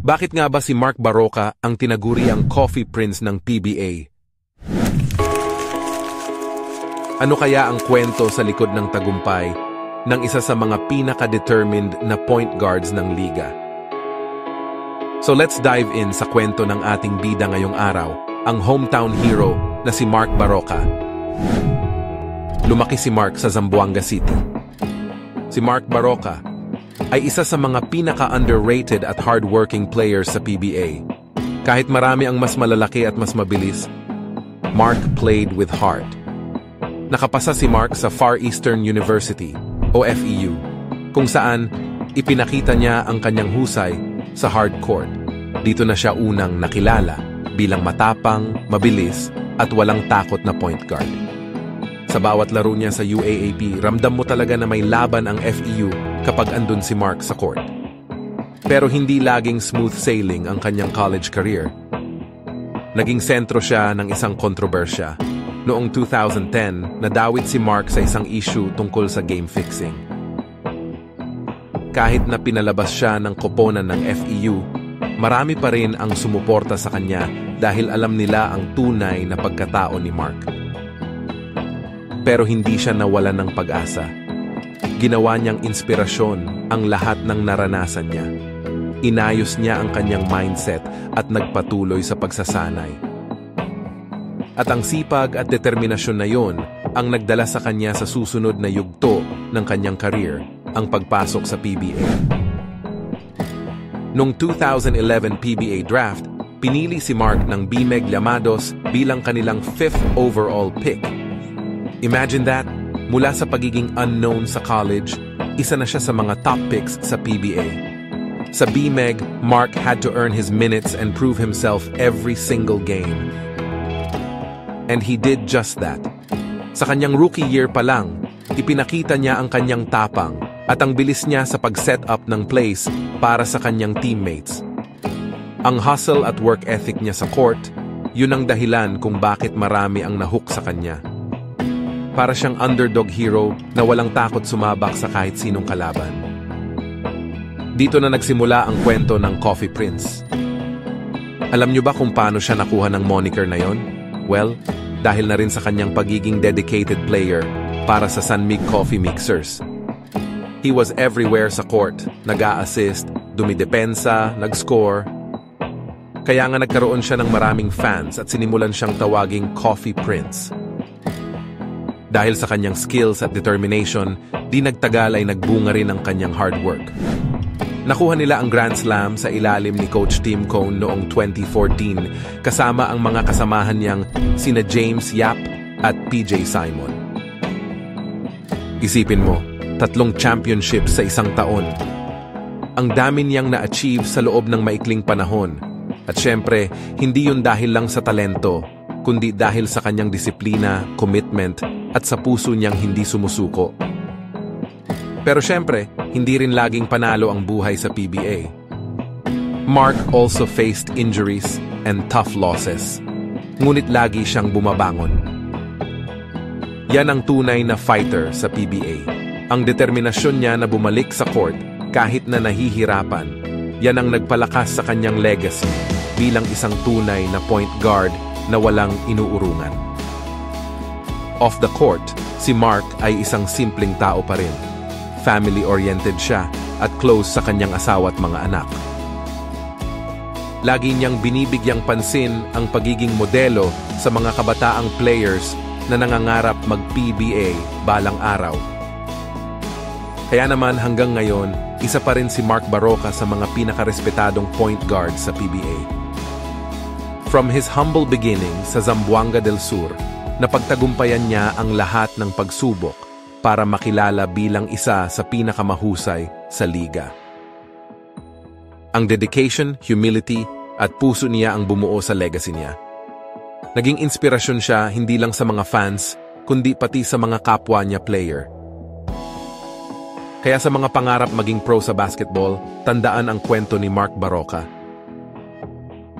Bakit nga ba si Mark Barroca ang tinaguri ang Coffee Prince ng PBA? Ano kaya ang kwento sa likod ng tagumpay ng isa sa mga pinaka-determined na point guards ng liga? So let's dive in sa kwento ng ating bida ngayong araw, ang hometown hero na si Mark Barroca. Lumaki si Mark sa Zamboanga City. Si Mark Barroca ay isa sa mga pinaka-underrated at hardworking players sa PBA. Kahit marami ang mas malalaki at mas mabilis, Mark played with heart. Nakapasa si Mark sa Far Eastern University o FEU, kung saan ipinakita niya ang kanyang husay sa hard court. Dito na siya unang nakilala bilang matapang, mabilis at walang takot na point guard. Sa bawat laro niya sa UAAP, ramdam mo talaga na may laban ang FEU kapag andun si Mark sa court. Pero hindi laging smooth sailing ang kanyang college career. Naging sentro siya ng isang kontrobersya. Noong 2010, nadawit si Mark sa isang issue tungkol sa game fixing. Kahit na pinalabas siya ng koponan ng FEU, marami pa rin ang sumuporta sa kanya dahil alam nila ang tunay na pagkatao ni Mark. Pero hindi siya nawalan ng pag-asa. Ginawa niyang inspirasyon ang lahat ng naranasan niya. Inayos niya ang kanyang mindset at nagpatuloy sa pagsasanay. At ang sipag at determinasyon na yon ang nagdala sa kanya sa susunod na yugto ng kanyang career, ang pagpasok sa PBA. Noong 2011 PBA draft, pinili si Mark ng BMEG Llamados bilang kanilang 5th overall pick. Imagine that, mula sa pagiging unknown sa college, isa na siya sa mga top picks sa PBA. Sa BMEG, Mark had to earn his minutes and prove himself every single game. And he did just that. Sa kanyang rookie year pa lang, ipinakita niya ang kanyang tapang at ang bilis niya sa pag-set up ng plays para sa kanyang teammates. Ang hustle at work ethic niya sa court, yun ang dahilan kung bakit marami ang nahook sa kanya. Para siyang underdog hero na walang takot sumabak sa kahit sinong kalaban. Dito na nagsimula ang kwento ng Coffee Prince. Alam niyo ba kung paano siya nakuha ng moniker na yon? Well, dahil na rin sa kanyang pagiging dedicated player para sa San Mig Coffee Mixers. He was everywhere sa court, nag-a-assist, dumidepensa, nag-score. Kaya nga nagkaroon siya ng maraming fans at sinimulan siyang tawaging Coffee Prince. Dahil sa kanyang skills at determination, di nagtagal ay nagbunga rin ang kanyang hard work. Nakuha nila ang Grand Slam sa ilalim ni Coach Tim Cone noong 2014 kasama ang mga kasamahan niyang sina James Yap at PJ Simon. Isipin mo, 3 championships sa isang taon. Ang dami niyang na-achieve sa loob ng maikling panahon. At syempre, hindi yun dahil lang sa talento, kundi dahil sa kanyang disiplina, commitment, at sa puso niyang hindi sumusuko. Pero syempre, hindi rin laging panalo ang buhay sa PBA. Mark also faced injuries and tough losses. Ngunit lagi siyang bumabangon. Yan ang tunay na fighter sa PBA. Ang determinasyon niya na bumalik sa court kahit na nahihirapan. Yan ang nagpalakas sa kanyang legacy bilang isang tunay na point guard na walang inuurungan. Off the court, si Mark ay isang simpleng tao pa rin. Family-oriented siya at close sa kanyang asawa at mga anak. Lagi niyang binibigyang pansin ang pagiging modelo sa mga kabataang players na nangangarap mag-PBA balang araw. Kaya naman hanggang ngayon, isa pa rin si Mark Barroca sa mga pinakarespetadong point guard sa PBA. From his humble beginnings sa Zamboanga del Sur, napagtagumpayan niya ang lahat ng pagsubok para makilala bilang isa sa pinakamahusay sa liga. Ang dedication, humility, at puso niya ang bumuo sa legacy niya. Naging inspirasyon siya hindi lang sa mga fans, kundi pati sa mga kapwa niya player. Kaya sa mga pangarap maging pro sa basketball, tandaan ang kwento ni Mark Barroca.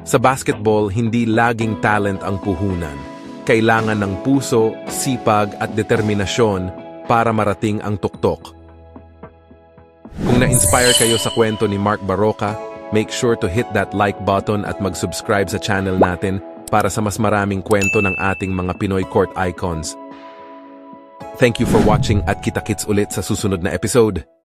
Sa basketball, hindi laging talent ang puhunan. Kailangan ng puso, sipag at determinasyon para marating ang tuktok. Kung na-inspire kayo sa kwento ni Mark Barroca, make sure to hit that like button at mag-subscribe sa channel natin para sa mas maraming kwento ng ating mga Pinoy court icons. Thank you for watching at kita-kits ulit sa susunod na episode.